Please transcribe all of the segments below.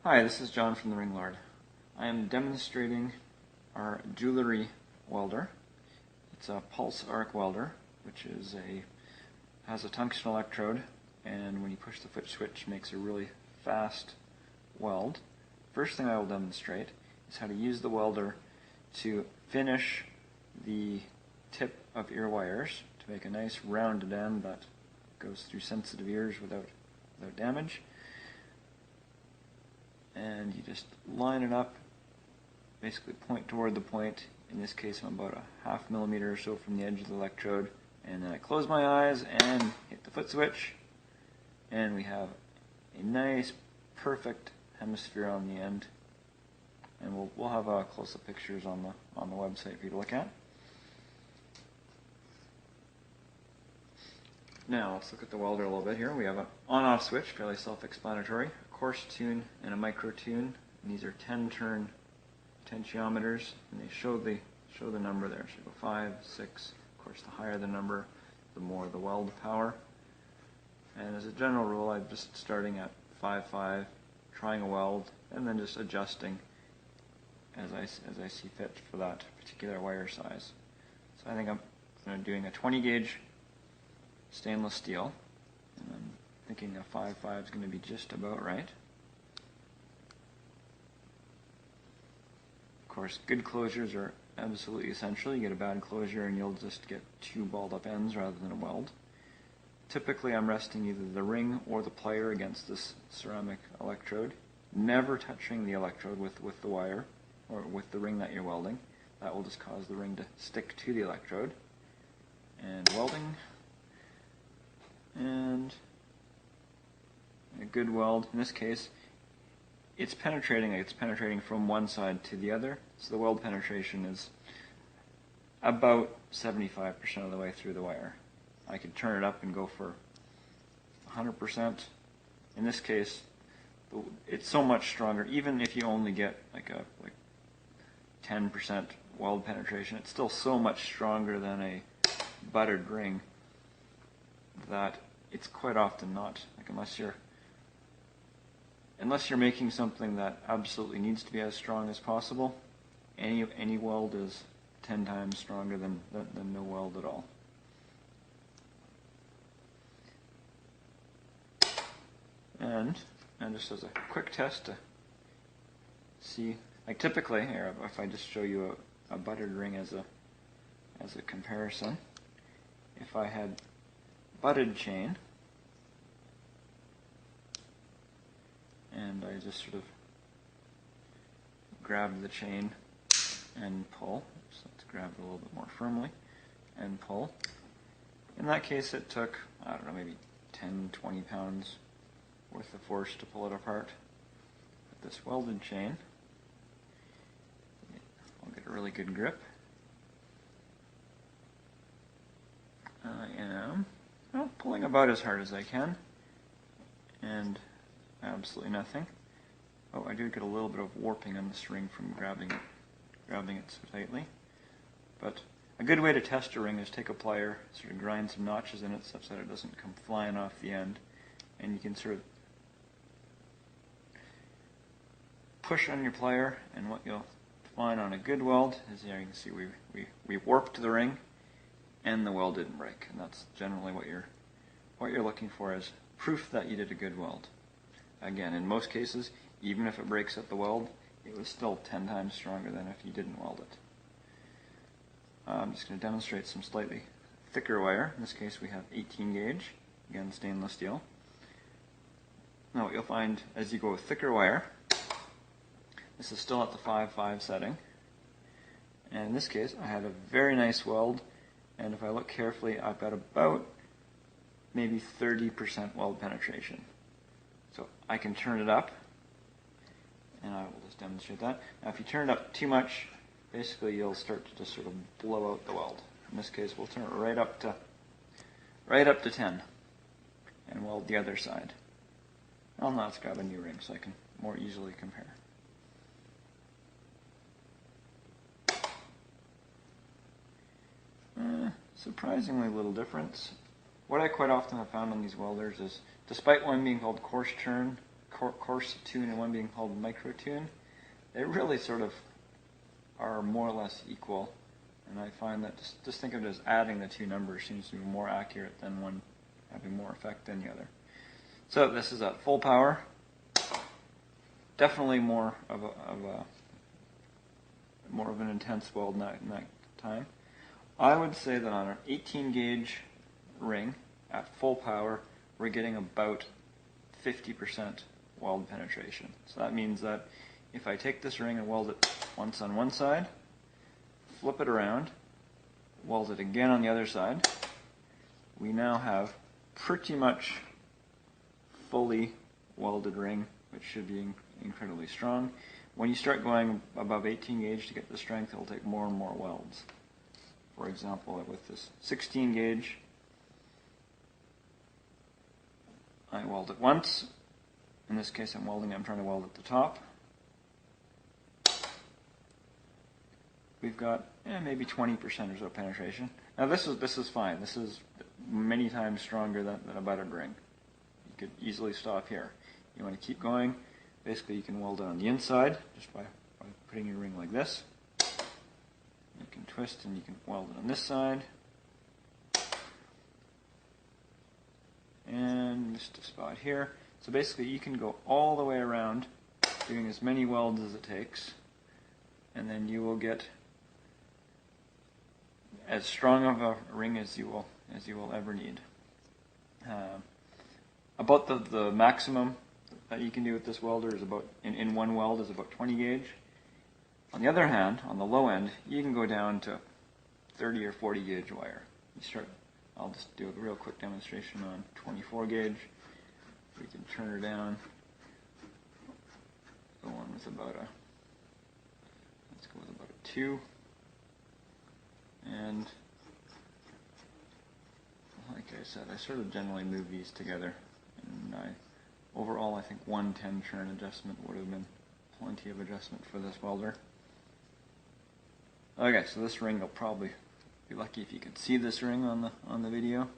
Hi, this is John from the Ring Lord. I am demonstrating our jewelry welder. It's a pulse arc welder, which has a tungsten electrode, and when you push the foot switch, makes a really fast weld. First thing I will demonstrate is how to use the welder to finish the tip of ear wires to make a nice rounded end that goes through sensitive ears without damage. And you just line it up, basically point toward the point. In this case, I'm about a ½ millimeter or so from the edge of the electrode, and then I close my eyes and hit the foot switch, and we have a nice, perfect hemisphere on the end. And we'll have close-up pictures on the website for you to look at. Now let's look at the welder a little bit here. We have an on-off switch, fairly self-explanatory, a coarse tune and a micro tune. And these are 10-turn potentiometers, and they show the number there. So go 5, 6. Of course, the higher the number, the more the weld power. And as a general rule, I'm just starting at 5.5, trying a weld, and then just adjusting as I see fit for that particular wire size. So I think I'm doing a 20 gauge stainless steel, and I'm thinking a 5.5 is going to be just about right. Of course, good closures are absolutely essential. You get a bad closure and you'll just get two balled up ends rather than a weld. Typically I'm resting either the ring or the plier against this ceramic electrode, never touching the electrode with the wire or with the ring that you're welding. That will just cause the ring to stick to the electrode. And welding, and a good weld. In this case, it's penetrating from one side to the other, so the weld penetration is about 75% of the way through the wire. I could turn it up and go for 100%. In this case, it's so much stronger. Even if you only get like 10% weld penetration, it's still so much stronger than a buttered ring that it's quite often not, like unless you're making something that absolutely needs to be as strong as possible, any weld is 10 times stronger than no weld at all. And just as a quick test to see, like typically here, if I just show you a buttered ring as a comparison, if I had butted chain, and I just sort of grab the chain and pull, so let's grab it a little bit more firmly, and pull. In that case it took, I don't know, maybe 10-20 pounds worth of force to pull it apart. With this welded chain, I'll get a really good grip. I am pulling about as hard as I can, and absolutely nothing. Oh, I do get a little bit of warping on this ring from grabbing it so tightly. But a good way to test a ring is take a plier, sort of grind some notches in it such that it doesn't come flying off the end, and you can sort of push on your plier, and what you'll find on a good weld is, here you can see we warped the ring and the weld didn't break, and that's generally what you're looking for as proof that you did a good weld. Again, in most cases, even if it breaks at the weld, it was still 10 times stronger than if you didn't weld it. I'm just going to demonstrate some slightly thicker wire. In this case we have 18 gauge, again stainless steel. Now what you'll find as you go with thicker wire, this is still at the 5.5 setting, and in this case I had a very nice weld, and if I look carefully I've got about maybe 30% weld penetration. So I can turn it up, and I will just demonstrate that. Now if you turn it up too much, basically you'll start to just sort of blow out the weld. In this case we'll turn it right up to 10 and weld the other side. Well, now let's grab a new ring so I can more easily compare. Surprisingly little difference. What I quite often have found on these welders is, despite one being called coarse turn coarse tune and one being called micro tune, they really sort of are more or less equal. And I find that just think of it as adding the two numbers seems to be more accurate than one having more effect than the other. So this is at full power. Definitely more of an intense weld in that time. I would say that on an 18 gauge ring at full power, we're getting about 50% weld penetration. So that means that if I take this ring and weld it once on one side, flip it around, weld it again on the other side, we now have pretty much fully welded ring, which should be incredibly strong. When you start going above 18 gauge to get the strength, it'll take more and more welds. For example, with this 16 gauge, I weld it once. In this case, I'm trying to weld at the top. We've got maybe 20% or so penetration. Now this is fine. This is many times stronger than a buttered ring. You could easily stop here. You want to keep going. Basically, you can weld it on the inside just by putting your ring like this. You can twist and you can weld it on this side. And just a spot here. So basically, you can go all the way around doing as many welds as it takes, and then you will get as strong of a ring as you will ever need. About the maximum that you can do with this welder is about in one weld is about 20 gauge. On the other hand, on the low end, you can go down to 30 or 40 gauge wire. I'll just do a real quick demonstration on 24 gauge. We can turn her down. Go on with about a 2. And like I said, I sort of generally move these together. And overall, I think 110 turn adjustment would have been plenty of adjustment for this welder. Okay, so this ring, you'll probably be lucky if you could see this ring on the video.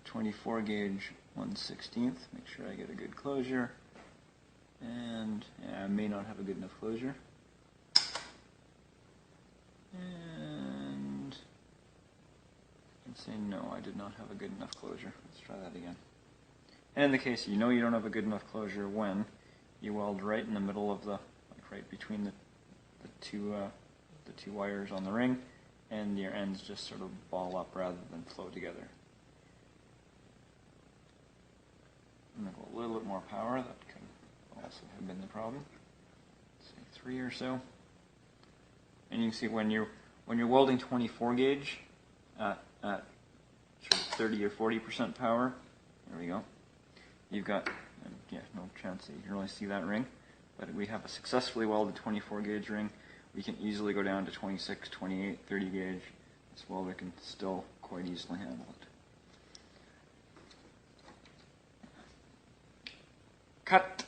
24 gauge 1/16. Make sure I get a good closure. And I may not have a good enough closure. And I can say no, I did not have a good enough closure. Let's try that again. And in the case you know you don't have a good enough closure when you weld right in the middle of right between the two wires on the ring, and your ends just sort of ball up rather than flow together. I'm going to go a little bit more power. That could also have been the problem. Let's say 3 or so. And you can see when you're welding 24 gauge at sort of 30 or 40% power, there we go. You've got no chance that you can really see that ring, but we have a successfully welded 24 gauge ring. We can easily go down to 26, 28, 30 gauge. This welder can still quite easily handle it. Cut.